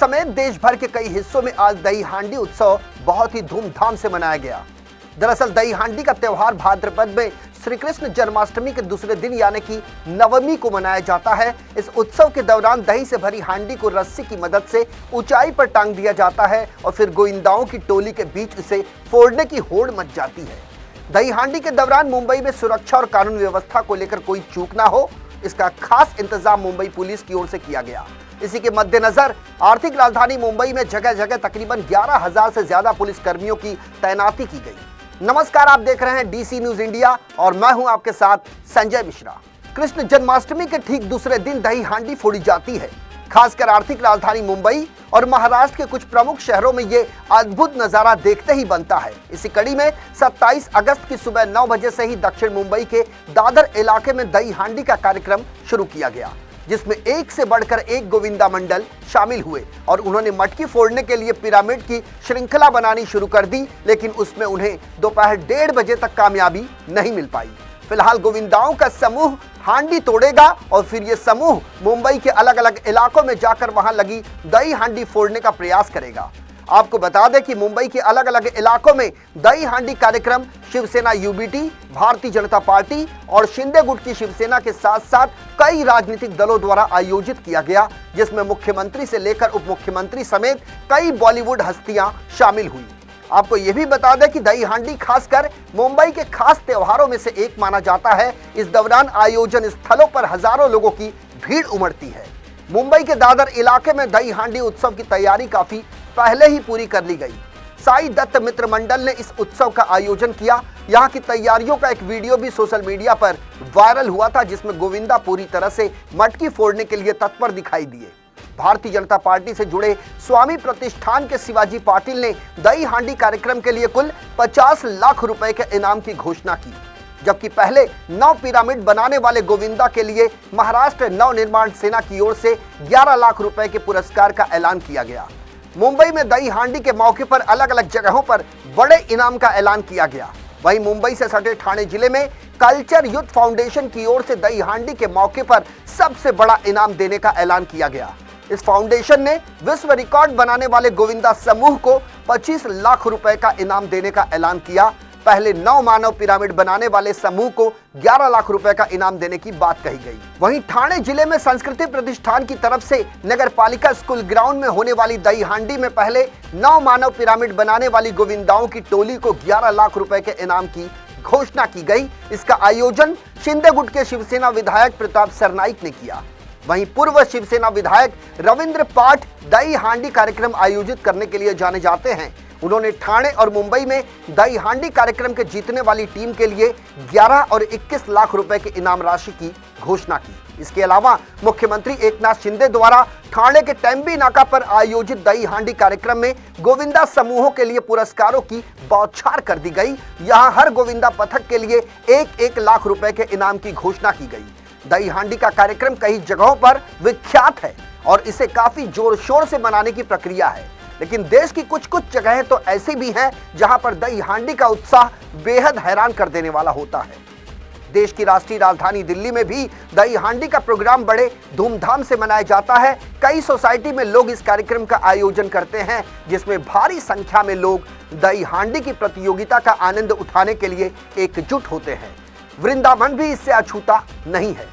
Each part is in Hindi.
समेत देश भर के कई हिस्सों में आज दही हांडी उत्सव बहुत ही धूमधाम से मनाया गया। दरअसल दही हांडी का त्योहार भाद्रपद में श्री कृष्ण जन्माष्टमी के दूसरे दिन यानी कि नवमी को मनाया जाता है। इस उत्सव के दौरान दही से भरी हांडी को रस्सी की मदद से ऊंचाई पर टांग दिया जाता है और फिर गोविंदाओं की टोली के बीच इसे फोड़ने की होड़ मच जाती है। दही हांडी के दौरान मुंबई में सुरक्षा और कानून व्यवस्था को लेकर कोई चूक ना हो, इसका खास इंतजाम मुंबई पुलिस की ओर से किया गया। इसी के मद्देनजर आर्थिक राजधानी मुंबई में जगह जगह तकरीबन 11,000 से ज्यादा पुलिस कर्मियों की तैनाती की गई। नमस्कार, आप देख रहे हैं डीसी न्यूज इंडिया और मैं हूं आपके साथ संजय मिश्रा। कृष्ण जन्माष्टमी के ठीक दूसरे दिन दही हांडी फोड़ी जाती है। खासकर आर्थिक राजधानी मुंबई और महाराष्ट्र के कुछ प्रमुख शहरों में ये अद्भुत नजारा देखते ही बनता है। इसी कड़ी में 27 अगस्त की सुबह 9 बजे से ही दक्षिण मुंबई के दादर इलाके में दही हांडी का कार्यक्रम शुरू किया गया, जिसमें एक से बढ़कर एक गोविंदा मंडल शामिल हुए और उन्होंने मटकी फोड़ने के लिए पिरामिड की श्रृंखला बनानी शुरू कर दी, लेकिन उसमें उन्हें दोपहर 1:30 बजे तक कामयाबी नहीं मिल पाई। फिलहाल गोविंदाओं का समूह हांडी तोड़ेगा और फिर ये समूह मुंबई के अलग अलग इलाकों में जाकर वहां लगी दही हांडी फोड़ने का प्रयास करेगा। आपको बता दें कि मुंबई के अलग अलग इलाकों में दही हांडी कार्यक्रम शिवसेना यूबीटी, भारतीय जनता पार्टी और शिंदे गुट की शिवसेना के साथ साथ कई राजनीतिक दलों द्वारा आयोजित किया गया, जिसमें मुख्यमंत्री से लेकर उप मुख्यमंत्री समेत कई बॉलीवुड हस्तियां शामिल हुई। आपको यह भी बता दें कि दही हांडी खासकर मुंबई के खास त्योहारों में से एक माना जाता है। इस दौरान आयोजन स्थलों पर हजारों लोगों की भीड़ उमड़ती है। मुंबई के दादर इलाके में दही हांडी उत्सव की तैयारी काफी पहले ही पूरी कर ली गई। साई दत्त मित्र मंडल ने इस उत्सव का आयोजन किया। यहाँ की तैयारियों का एक वीडियो भी सोशल मीडिया पर वायरल हुआ था, जिसमें गोविंदा पूरी तरह से मटकी फोड़ने के लिए तत्पर दिखाई दिए। भारतीय जनता पार्टी से जुड़े स्वामी प्रतिष्ठान के शिवाजी पाटिल ने दही हांडी कार्यक्रम के लिए कुल 50 लाख रुपए के इनाम की घोषणा की, जबकि पहले 9 पिरामिड बनाने वाले गोविंदा के लिए महाराष्ट्र नव निर्माण सेना की ओर से 11 लाख रुपए के पुरस्कार का ऐलान किया गया। मुंबई में दही हांडी के मौके पर अलग अलग जगहों पर बड़े इनाम का ऐलान किया गया। वहीं मुंबई से सटे ठाणे जिले में कल्चर यूथ फाउंडेशन की ओर से दही हांडी के मौके पर सबसे बड़ा इनाम देने का ऐलान किया गया। इस फाउंडेशन ने विश्व रिकॉर्ड बनाने वाले गोविंदा समूह को 25 लाख रुपए का इनाम देने का ऐलान किया। पहले 9 मानव पिरामिड बनाने वाले समूह को 11 लाख रुपए का इनाम देने की बात कही गई। वहीं ठाणे जिले में संस्कृति प्रतिष्ठान की तरफ से नगर पालिका स्कूल ग्राउंड में होने वाली दही हांडी में पहले 9 मानव पिरामिड बनाने वाली गोविंदाओं की टोली को 11 लाख रुपए के इनाम की घोषणा की गई। इसका आयोजन शिंदे गुट के शिवसेना विधायक प्रताप सरनाईक ने किया। वहीं पूर्व शिवसेना विधायक रविंद्र पाठ दही हांडी कार्यक्रम आयोजित करने के लिए जाने जाते हैं। उन्होंने ठाणे और मुंबई में दही हांडी कार्यक्रम के जीतने वाली टीम के लिए 11 और 21 लाख रुपए के इनाम राशि की घोषणा की। इसके अलावा मुख्यमंत्री एकनाथ शिंदे द्वारा ठाणे के टेम्बी नाका पर आयोजित दही हांडी कार्यक्रम में गोविंदा समूहों के लिए पुरस्कारों की बौछार कर दी गई। यहाँ हर गोविंदा पथक के लिए 1-1 लाख रुपए के इनाम की घोषणा की गई। दही हांडी का कार्यक्रम कई जगहों पर विख्यात है और इसे काफी जोर शोर से मनाने की प्रक्रिया है, लेकिन देश की कुछ जगहें तो ऐसी भी हैं जहां पर दही हांडी का उत्साह बेहद हैरान कर देने वाला होता है। देश की राष्ट्रीय राजधानी दिल्ली में भी दही हांडी का प्रोग्राम बड़े धूमधाम से मनाया जाता है। कई सोसाइटी में लोग इस कार्यक्रम का आयोजन करते हैं, जिसमें भारी संख्या में लोग दही हांडी की प्रतियोगिता का आनंद उठाने के लिए एकजुट होते हैं। वृंदावन भी इससे अछूता नहीं है।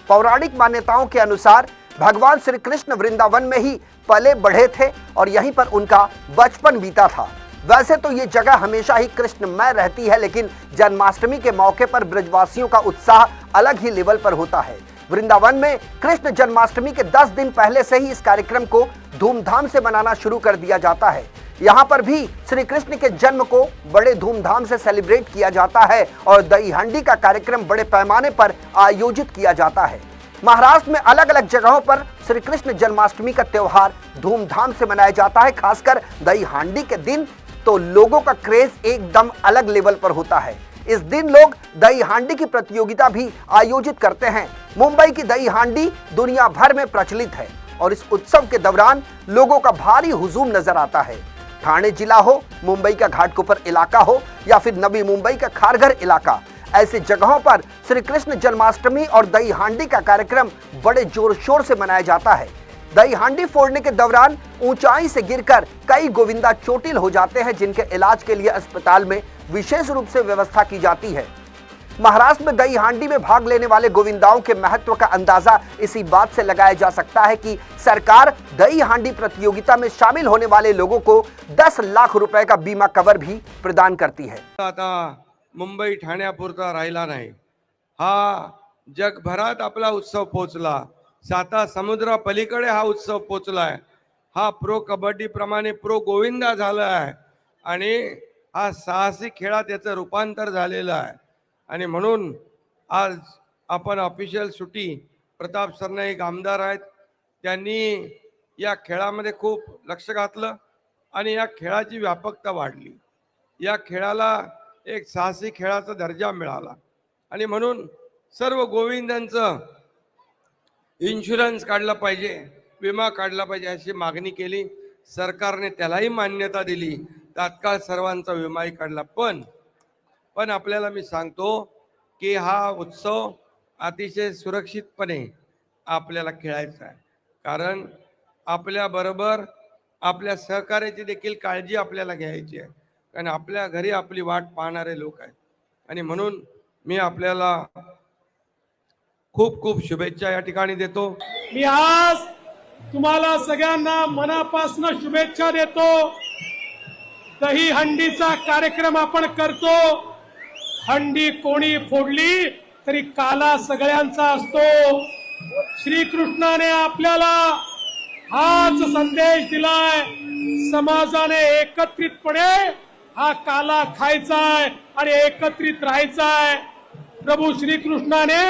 पौराणिक मान्यताओं के अनुसार भगवान श्री कृष्ण वृंदावन में ही पले बढ़े थे और यहीं पर उनका बचपन बीता था। वैसे तो ये जगह हमेशा ही कृष्णमय रहती है, लेकिन जन्माष्टमी के मौके पर ब्रजवासियों का उत्साह अलग ही लेवल पर होता है। वृंदावन में कृष्ण जन्माष्टमी के 10 दिन पहले से ही इस कार्यक्रम को धूमधाम से मनाना शुरू कर दिया जाता है। यहाँ पर भी श्री कृष्ण के जन्म को बड़े धूमधाम से सेलिब्रेट किया जाता है और दही हांडी का कार्यक्रम बड़े पैमाने पर आयोजित किया जाता है। महाराष्ट्र में अलग अलग जगहों पर श्री कृष्ण जन्माष्टमी का त्योहार धूमधाम से मनाया जाता है। खासकर दही हांडी के दिन तो लोगों का क्रेज एकदम अलग लेवल पर होता है। इस दिन लोग दही हांडी की प्रतियोगिता भी आयोजित करते हैं। मुंबई की दही हांडी दुनिया भर में प्रचलित है और इस उत्सव के दौरान लोगों का भारी हुजूम नजर आता है। ठाणे जिला हो, मुंबई का घाटकोपर इलाका हो या फिर नवी मुंबई का खारघर इलाका, ऐसे जगहों पर श्री कृष्ण जन्माष्टमी और दही हांडी का कार्यक्रम बड़े जोर शोर से मनाया जाता है। दही हांडी फोड़ने के दौरान ऊंचाई से गिरकर कई गोविंदा चोटिल हो जाते हैं, जिनके इलाज के लिए अस्पताल में विशेष रूप से व्यवस्था की जाती है। महाराष्ट्र में दही हांडी में भाग लेने वाले गोविंदाओं के महत्व का अंदाजा इसी बात से लगाया जा सकता है कि सरकार दही हांडी प्रतियोगिता में शामिल होने वाले लोगों को 10 लाख रुपए का बीमा कवर भी प्रदान करती है। आता मुंबई ठाण्यापुरता राहिला नाही, हा जगभरात आपला उत्सव पोचला, 7 समुद्रा पलीकडे हा उत्सव पोचलाय, हा प्रो कबड्डी प्रमाणे प्रो गोविंदा झाला आहे आणि हा साहसी खेळात याचं रूपांतर झालेलं आहे। आणि म्हणून आज आपण ऑफिशियल सुट्टी प्रताप सरनाईक आमदार आहेत, त्यांनी या खेळामध्ये खूप लक्ष घातलं आणि या खेळाची व्यापकता वाढली, या खेळाला एक साहसी खेळाचा दर्जा मिळाला आणि म्हणून सर्व गोविंदांचं इन्शुरन्स काढला पाहिजे, विमा काढला पाहिजे अशी मागणी केली। सरकारने त्यालाही मान्यता दिली, तात्काळ सर्वांचा विमाही काढला। पण आपल्याला मी सांगतो की हा उत्सव अतिशय सुरक्षितपणे आपल्याला खेळायचा आहे, कारण आपल्या बरोबर आपल्या सहकार्याची देखील काळजी आपल्याला घ्यायची आहे, कारण आपल्या घरी आपली वाट पाहणारे लोक आहेत। आणि म्हणून मी आपल्याला खूप खूप शुभेच्छा या ठिकाणी देतो। मी आज तुम्हाला सगळ्यांना मनापासून शुभेच्छा देतो। दही हंडीचा कार्यक्रम आपण करतो, हंडी कोणी फोडली तरी काला सगळ्यांचा असतो। श्रीकृष्णाने आपल्याला हाच संदेश दिलाय, समाजाने एकत्रितपणे हा काला खायचाय आणि एकत्रित राहायचाय। प्रभू श्रीकृष्णाने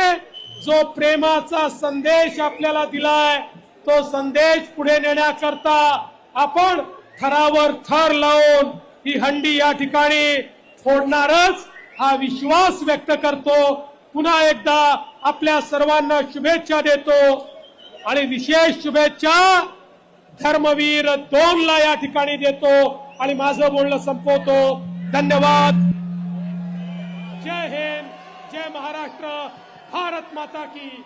जो प्रेमाचा संदेश आपल्याला दिलाय, तो संदेश पुढे नेण्याकरता आपण थरावर थर लावून ही हंडी या ठिकाणी फोडणारच हा विश्वास व्यक्त करतो। पुन्हा एकदा आपल्या सर्वांना शुभेच्छा देतो आणि विशेष शुभेच्छा धर्मवीर 2 ला या ठिकाणी देतो आणि माझं बोलणं संपवतो। धन्यवाद। जय हिंद, जय महाराष्ट्र, भारत माता की।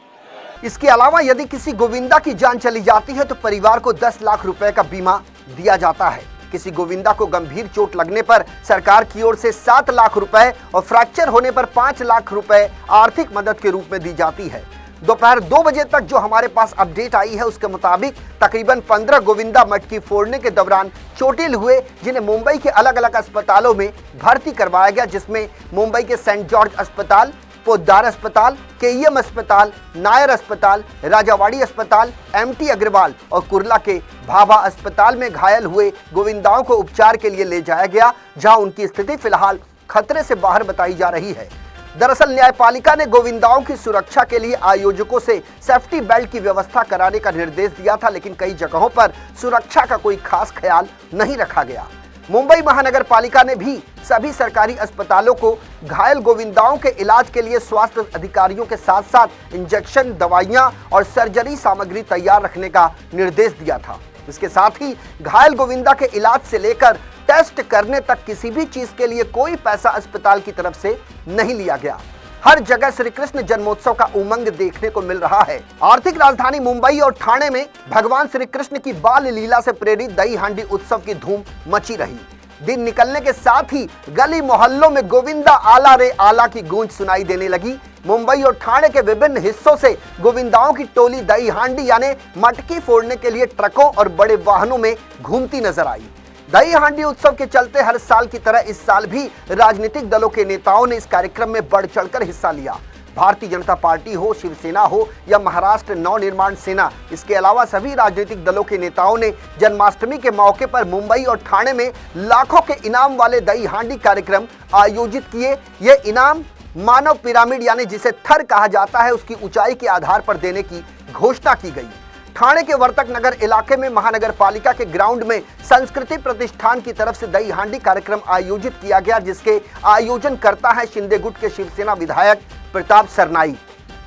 इसके अलावा यदि किसी गोविंदा की जान चली जाती है तो परिवार को 10 लाख रुपए का बीमा दिया जाता है। किसी गोविंदा को गंभीर चोट लगने पर सरकार की ओर से 7 लाख रुपए और फ्रैक्चर होने पर 5 लाख रुपए आर्थिक मदद के रूप में दी जाती है। दोपहर 2 बजे तक जो हमारे पास अपडेट आई है उसके मुताबिक तकरीबन 15 गोविंदा मटकी फोड़ने के दौरान चोटिल हुए, जिन्हें मुंबई के अलग अलग अस्पतालों में भर्ती करवाया गया, जिसमें मुंबई के सेंट जॉर्ज अस्पताल, पोद्दार अस्पताल, केईएम अस्पताल, नायर अस्पताल, राजावाड़ी अस्पताल, एमटी अग्रवाल और कुर्ला के भाभा अस्पताल में घायल हुए गोविंदाओं को उपचार के लिए ले जाया गया, जहां उनकी स्थिति फिलहाल खतरे से बाहर बताई जा रही है। दरअसल न्यायपालिका ने गोविंदाओं की सुरक्षा के लिए आयोजकों से सेफ्टी बेल्ट की व्यवस्था कराने का निर्देश दिया था, लेकिन कई जगहों पर सुरक्षा का कोई खास ख्याल नहीं रखा गया। मुंबई महानगर पालिका ने भी सभी सरकारी अस्पतालों को घायल गोविंदाओं के इलाज के लिए स्वास्थ्य अधिकारियों के साथ साथ इंजेक्शन, दवाइयां और सर्जरी सामग्री तैयार रखने का निर्देश दिया था। इसके साथ ही घायल गोविंदा के इलाज से लेकर टेस्ट करने तक किसी भी चीज के लिए कोई पैसा अस्पताल की तरफ से नहीं लिया गया। हर जगह श्री कृष्ण जन्मोत्सव का उमंग देखने को मिल रहा है। आर्थिक राजधानी मुंबई और ठाणे में भगवान श्री कृष्ण की बाल लीला से प्रेरित दही हांडी उत्सव की धूम मची रही। दिन निकलने के साथ ही गली मोहल्लों में गोविंदा आला रे आला की गूंज सुनाई देने लगी। मुंबई और ठाणे के विभिन्न हिस्सों से गोविंदाओं की टोली दही हांडी यानी मटकी फोड़ने के लिए ट्रकों और बड़े वाहनों में घूमती नजर आई। दही हांडी उत्सव के चलते हर साल की तरह इस साल भी राजनीतिक दलों के नेताओं ने इस कार्यक्रम में बढ़ चढ़कर हिस्सा लिया। भारतीय जनता पार्टी हो, शिवसेना हो या महाराष्ट्र नवनिर्माण सेना, इसके अलावा सभी राजनीतिक दलों के नेताओं ने जन्माष्टमी के मौके पर मुंबई और ठाणे में लाखों के इनाम वाले दही हांडी कार्यक्रम आयोजित किए। ये इनाम मानव पिरामिड यानी जिसे थर कहा जाता है, उसकी ऊंचाई के आधार पर देने की घोषणा की गई। ठाणे के वर्तक नगर इलाके में महानगर पालिका के ग्राउंड में संस्कृति प्रतिष्ठान की तरफ से दही हांडी कार्यक्रम आयोजित किया गया, जिसके आयोजन करता है शिंदे गुट के शिवसेना विधायक प्रताप सरनाईक।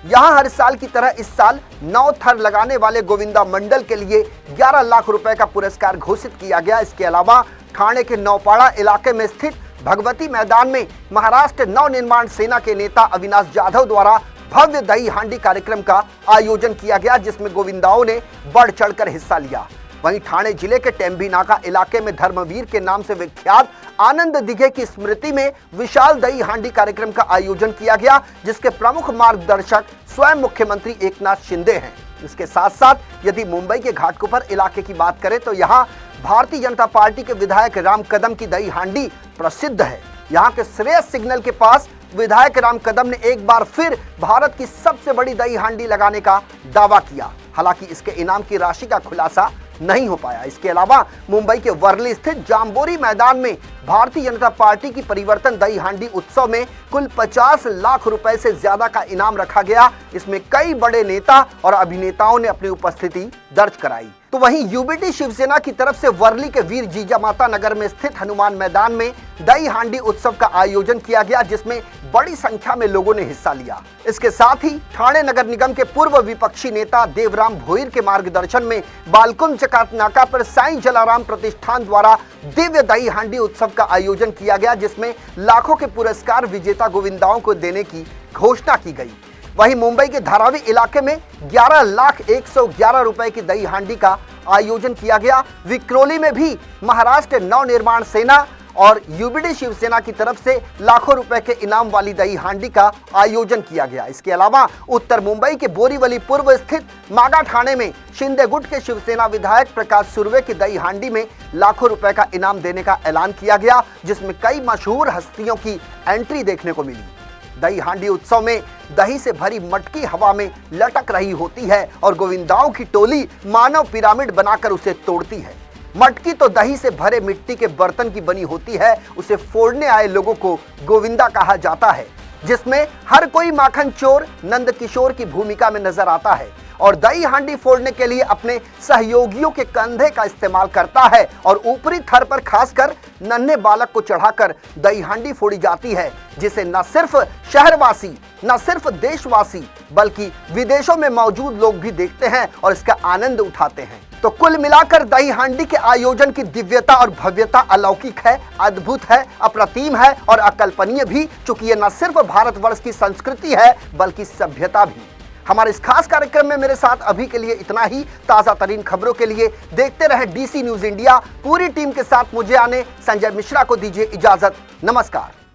यहां हर साल की तरह इस साल 9 थर लगाने वाले गोविंदा मंडल के लिए 11 लाख रुपए का पुरस्कार घोषित किया गया। इसके अलावा ठाणे के नौपाड़ा इलाके में स्थित भगवती मैदान में महाराष्ट्र नवनिर्माण सेना के नेता अविनाश जाधव द्वारा भव्य दही हांडी कार्यक्रम का आयोजन किया गया, जिसमें गोविंदाओं ने बढ़ चढ़कर हिस्सा लिया। वहीं ठाणे जिले के टेम्बी नाका इलाके में धर्मवीर के नाम से विख्यात आनंद दिघे की स्मृति में विशाल दही हांडी कार्यक्रम का आयोजन किया गया, जिसके प्रमुख मार्गदर्शक स्वयं मुख्यमंत्री एकनाथ शिंदे हैं। इसके साथ साथ यदि मुंबई के घाटकोपर इलाके की बात करें तो यहाँ भारतीय जनता पार्टी के विधायक राम कदम की दही हांडी प्रसिद्ध है। यहाँ के श्रेयस सिग्नल के पास विधायक राम कदम ने एक बार फिर भारत की सबसे बड़ी दही हांडी लगाने का दावा किया। हालांकि इसके इनाम की राशि का खुलासा नहीं हो पाया। इसके अलावा मुंबई के वर्ली स्थित जाम्बोरी मैदान में भारतीय जनता पार्टी की परिवर्तन दही हांडी उत्सव में कुल 50 लाख रुपए से ज्यादा का इनाम रखा गया। इसमें कई बड़े नेता और अभिनेताओं ने अपनी उपस्थिति दर्ज कराई। तो वहीं यूबीटी शिवसेना की तरफ से वर्ली के वीर जीजामाता नगर में स्थित हनुमान मैदान में दही हांडी उत्सव का आयोजन किया गया, जिसमें बड़ी संख्या में लोगों ने हिस्सा लिया। इसके साथ ही ठाणे नगर निगम के पूर्व विपक्षी नेता देवराम भोईर के मार्गदर्शन में बालकुंज चकात नाका पर साईं जलाराम प्रतिष्ठान द्वारा दिव्य दही हांडी उत्सव का आयोजन किया गया, जिसमें लाखों के पुरस्कार विजेता गोविंदाओं को देने की घोषणा की गई। वहीं मुंबई के धारावी इलाके में 11,111 रुपए की दही हांडी का आयोजन किया गया। विक्रोली में भी महाराष्ट्र नवनिर्माण सेना और यूबीडी शिवसेना की तरफ से लाखों रुपए के इनाम वाली दही हांडी का आयोजन किया गया। इसके अलावा उत्तर मुंबई के बोरीवली पूर्व स्थित मागा ठाणे में शिंदे गुट के शिवसेना विधायक प्रकाश सुर्वे की दही हांडी में लाखों रुपए का इनाम देने का ऐलान किया गया, जिसमें कई मशहूर हस्तियों की एंट्री देखने को मिली। दही हांडी उत्सव में दही से भरी मटकी हवा में लटक रही होती है और गोविंदाओं की टोली मानव पिरामिड बनाकर उसे तोड़ती है। मटकी तो दही से भरे मिट्टी के बर्तन की बनी होती है। उसे फोड़ने आए लोगों को गोविंदा कहा जाता है, जिसमें हर कोई माखन चोर नंद किशोर की भूमिका में नजर आता है और दही हांडी फोड़ने के लिए अपने सहयोगियों के कंधे का इस्तेमाल करता है और ऊपरी थर पर खासकर नन्हे बालक को चढ़ाकर दही हांडी फोड़ी जाती है, जिसे न सिर्फ शहरवासी न सिर्फ देशवासी बल्कि विदेशों में मौजूद लोग भी देखते हैं और इसका आनंद उठाते हैं। तो कुल मिलाकर दही हांडी के आयोजन की दिव्यता और भव्यता अलौकिक है, अद्भुत है, अप्रतिम है और अकल्पनीय भी, चूंकि ये न सिर्फ भारतवर्ष की संस्कृति है बल्कि सभ्यता भी। हमारे इस खास कार्यक्रम में मेरे साथ अभी के लिए इतना ही। ताजा तरीन खबरों के लिए देखते रहे DC न्यूज इंडिया। पूरी टीम के साथ मुझे आने संजय मिश्रा को दीजिए इजाजत। नमस्कार।